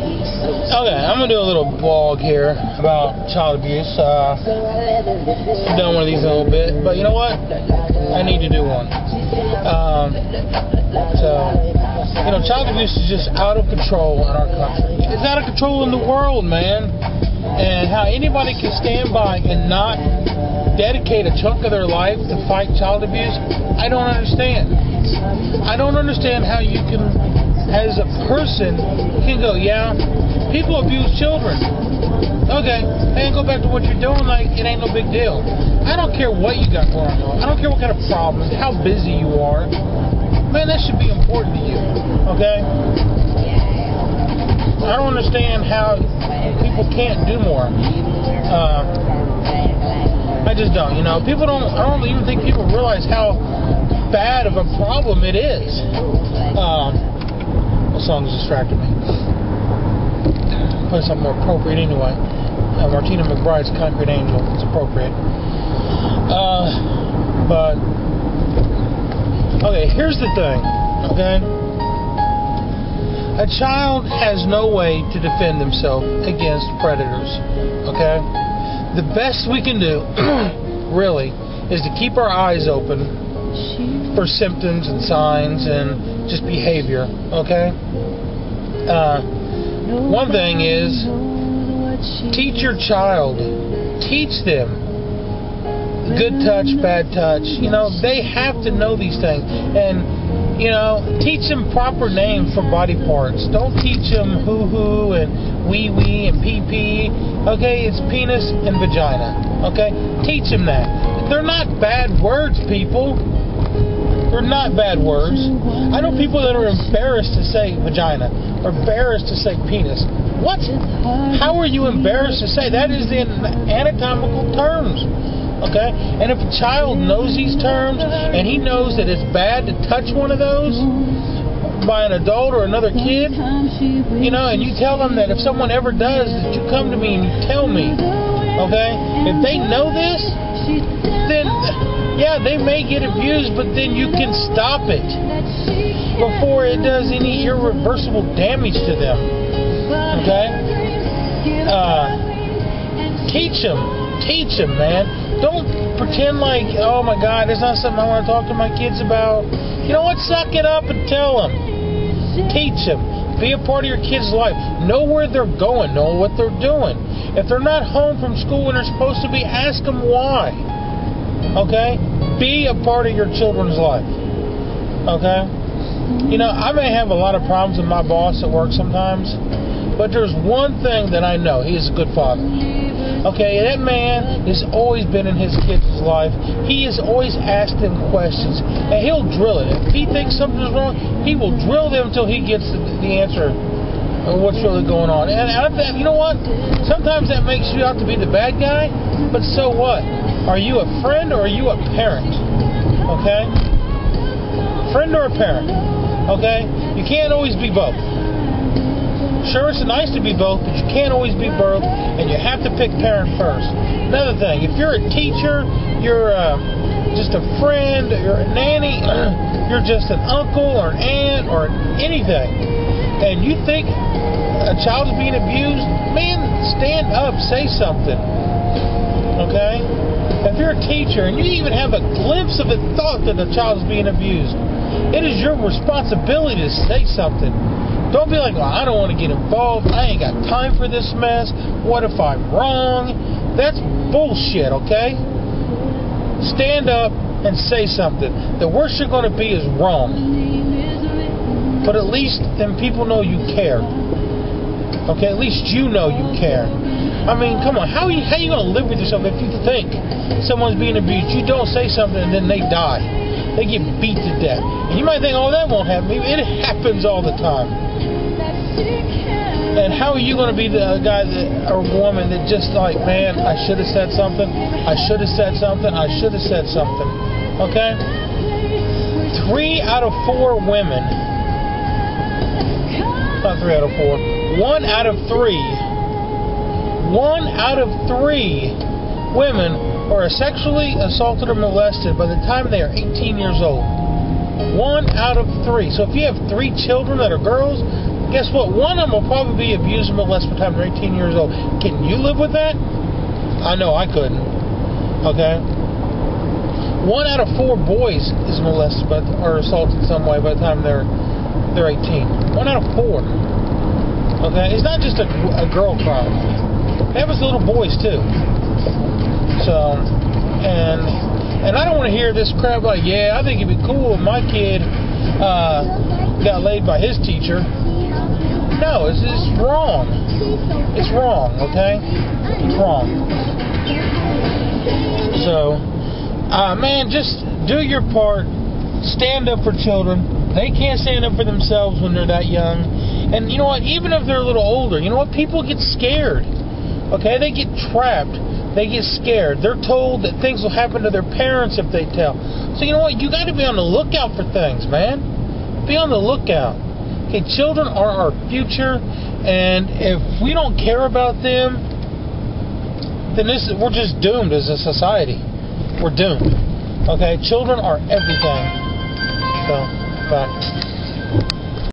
Okay, I'm going to do a little blog here about child abuse. I've done one of these in a little bit, but you know what? I need to do one. Child abuse is just out of control in our country. It's out of control in the world, man. And how anybody can stand by and not dedicate a chunk of their life to fight child abuse, I don't understand. I don't understand how you can, as a person, can go, yeah, people abuse children. Okay, and go back to what you're doing like it ain't no big deal. I don't care what you got going on. I don't care what kind of problems, how busy you are. Man, that should be important to you. Okay? I don't understand how people can't do more. I just don't. People don't. I don't even think people realize how bad of a problem it is. What song distracted me? Play something more appropriate anyway. Martina McBride's Concrete Angel. It's appropriate. But okay, here's the thing. Okay, a child has no way to defend himself against predators. Okay, the best we can do, really, is to keep our eyes open for symptoms and signs and just behavior. Okay. One thing is, teach your child. Teach them. Good touch, bad touch. They have to know these things. And, teach them proper names for body parts. Don't teach them hoo-hoo and wee-wee and pee-pee. Okay, it's penis and vagina. Okay? Teach them that. They're not bad words, people. They're not bad words. I know people that are embarrassed to say vagina or embarrassed to say penis. What? How are you embarrassed to say? That is the anatomical terms. Okay? And if a child knows these terms and he knows that it's bad to touch one of those by an adult or another kid, and you tell them that if someone ever does, that you come to me and you tell me. Okay? If they know this, then yeah, they may get abused, but then you can stop it before it does any irreversible damage to them. Okay? Teach them, man. Don't pretend like, oh my God, it's not something I want to talk to my kids about. You know what? Suck it up and tell them. Teach them. Be a part of your kid's life. Know where they're going. Know what they're doing. If they're not home from school when they're supposed to be, ask them why. Okay? Be a part of your children's life. Okay? I may have a lot of problems with my boss at work sometimes, but there's one thing that I know. He is a good father. Okay, that man has always been in his kids' life. He has always asked them questions, and he'll drill it. If he thinks something's wrong, he will drill them until he gets the answer of what's really going on. And you know what? Sometimes that makes you out to be the bad guy, but so what? Are you a friend or are you a parent? Okay? Friend or a parent? Okay? You can't always be both. Sure, it's nice to be both, but you can't always be both, and you have to pick parent first. Another thing, if you're a teacher, you're just a friend, you're a nanny, you're just an uncle or an aunt or anything, and you think a child is being abused, man, stand up, say something. Okay? If you're a teacher and you even have a glimpse of a thought that a child is being abused, it is your responsibility to say something. Don't be like, well, I don't want to get involved. I ain't got time for this mess. What if I'm wrong? That's bullshit, okay? Stand up and say something. The worst you're going to be is wrong. But at least then people know you care. Okay, at least you know you care. I mean, come on. How are you going to live with yourself if you think someone's being abused? You don't say something and then they die. They get beat to death. And you might think, oh, that won't happen. It happens all the time. And how are you going to be the guy or woman that just like, man, I should have said something. I should have said something. I should have said something. Okay? 3 out of 4 women. Not 3 out of 4. 1 out of 3. 1 out of 3 women are sexually assaulted or molested by the time they are 18 years old. 1 out of 3. So if you have 3 children that are girls, guess what? One of them will probably be abused and molested by the time they're 18 years old. Can you live with that? I know I couldn't. Okay? 1 out of 4 boys is molested or assaulted in some way by the time they're 18. 1 out of 4. Okay? It's not just a girl crime. That was little boys too. So, and I don't want to hear this crap like, yeah, I think it'd be cool if my kid got laid by his teacher. No, it's wrong. It's wrong, okay? It's wrong. So, man, just do your part. Stand up for children. They can't stand up for themselves when they're that young. And you know what? Even if they're a little older, you know what? People get scared. Okay? They get trapped. They get scared. They're told that things will happen to their parents if they tell. So you know what? You got to be on the lookout for things, man. Be on the lookout. Okay, children are our future, and if we don't care about them, then we're just doomed as a society. We're doomed. Okay, children are everything. So, bye.